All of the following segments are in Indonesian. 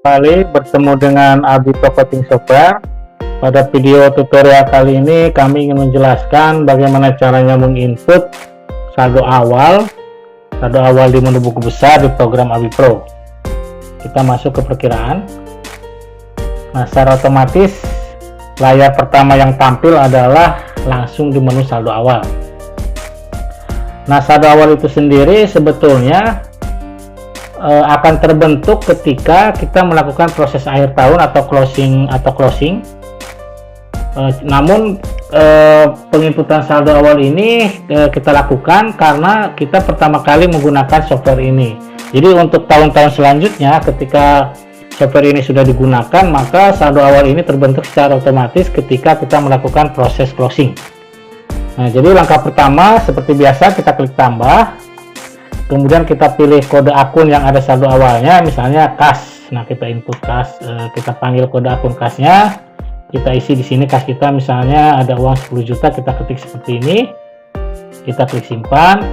Kembali bertemu dengan Abi Coding Software. Pada video tutorial kali ini kami ingin menjelaskan bagaimana caranya menginput saldo awal di menu buku besar di program Abi Pro. Kita masuk ke perkiraan. Nah, secara otomatis layar pertama yang tampil adalah langsung di menu saldo awal. Nah, saldo awal itu sendiri sebetulnya akan terbentuk ketika kita melakukan proses akhir tahun atau closing. Namun penginputan saldo awal ini kita lakukan karena kita pertama kali menggunakan software ini. Jadi untuk tahun-tahun selanjutnya ketika software ini sudah digunakan, maka saldo awal ini terbentuk secara otomatis ketika kita melakukan proses closing. Nah, jadi langkah pertama seperti biasa kita klik tambah. Kemudian kita pilih kode akun yang ada saldo awalnya, misalnya kas. Nah, kita input kas, kita panggil kode akun kasnya, kita isi di sini kas kita, misalnya ada uang 10 juta, kita ketik seperti ini, kita klik simpan,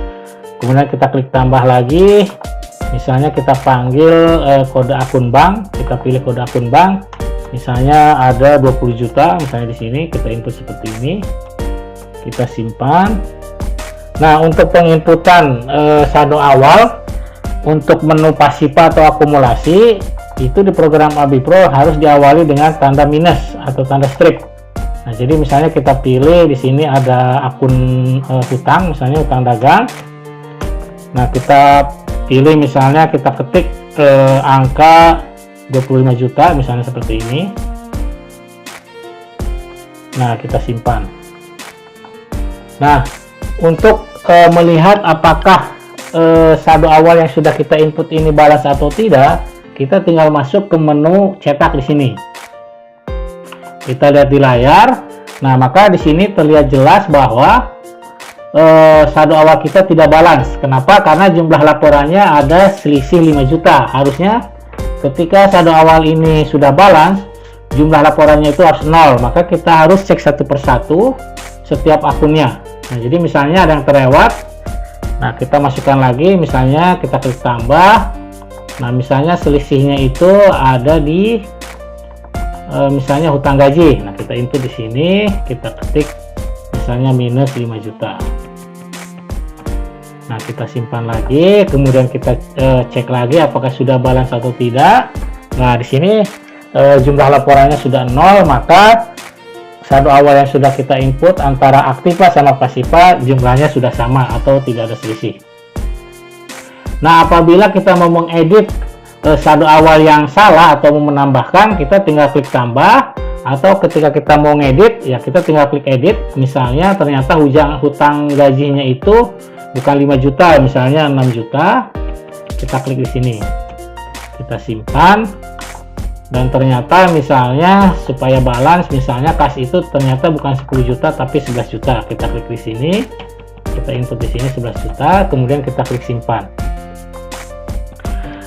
kemudian kita klik tambah lagi, misalnya kita panggil kode akun bank, kita pilih kode akun bank, misalnya ada 20 juta, misalnya di sini kita input seperti ini, kita simpan. Nah, untuk penginputan saldo awal untuk menu pasipa atau akumulasi itu di program Abi Pro harus diawali dengan tanda minus atau tanda strip. Nah, jadi misalnya kita pilih di sini ada akun hutang, misalnya hutang dagang. Nah, kita pilih misalnya kita ketik angka 25 juta misalnya seperti ini. Nah, kita simpan. Nah, untuk melihat apakah saldo awal yang sudah kita input ini balas atau tidak, kita tinggal masuk ke menu cetak di sini. Kita lihat di layar. Nah, maka di sini terlihat jelas bahwa saldo awal kita tidak balance. Kenapa? Karena jumlah laporannya ada selisih 5 juta. Harusnya ketika saldo awal ini sudah balance, jumlah laporannya itu harus 0. Maka kita harus cek satu persatu setiap akunnya. Nah, jadi misalnya ada yang terlewat, nah kita masukkan lagi, misalnya kita klik tambah. Nah, misalnya selisihnya itu ada di misalnya hutang gaji. Nah, kita input di sini, kita ketik misalnya minus 5 juta. Nah, kita simpan lagi, kemudian kita cek lagi apakah sudah balance atau tidak. Nah, di sini jumlah laporannya sudah 0, maka saldo awal yang sudah kita input antara aktiva sama pasipa jumlahnya sudah sama atau tidak ada selisih. Nah, apabila kita mau mengedit saldo awal yang salah atau mau menambahkan, kita tinggal klik tambah, atau ketika kita mau ngedit ya kita tinggal klik edit. Misalnya ternyata hutang gajinya itu bukan 5 juta, misalnya 6 juta. Kita klik di sini. Kita simpan. Dan ternyata misalnya supaya balance, misalnya kas itu ternyata bukan 10 juta tapi 11 juta. Kita klik di sini, kita input di sini 11 juta, kemudian kita klik simpan.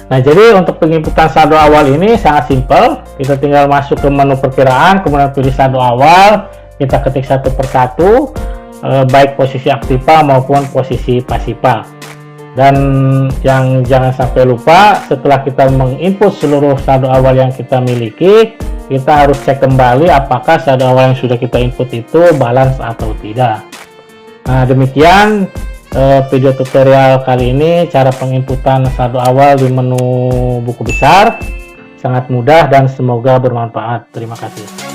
Nah, jadi untuk penginputan saldo awal ini sangat simpel. Kita tinggal masuk ke menu perkiraan, kemudian pilih saldo awal, kita ketik satu persatu, baik posisi aktiva maupun posisi pasipa. Dan yang jangan sampai lupa, setelah kita menginput seluruh saldo awal yang kita miliki, kita harus cek kembali apakah saldo awal yang sudah kita input itu balance atau tidak. Nah, demikian video tutorial kali ini, cara penginputan saldo awal di menu buku besar. Sangat mudah dan semoga bermanfaat. Terima kasih.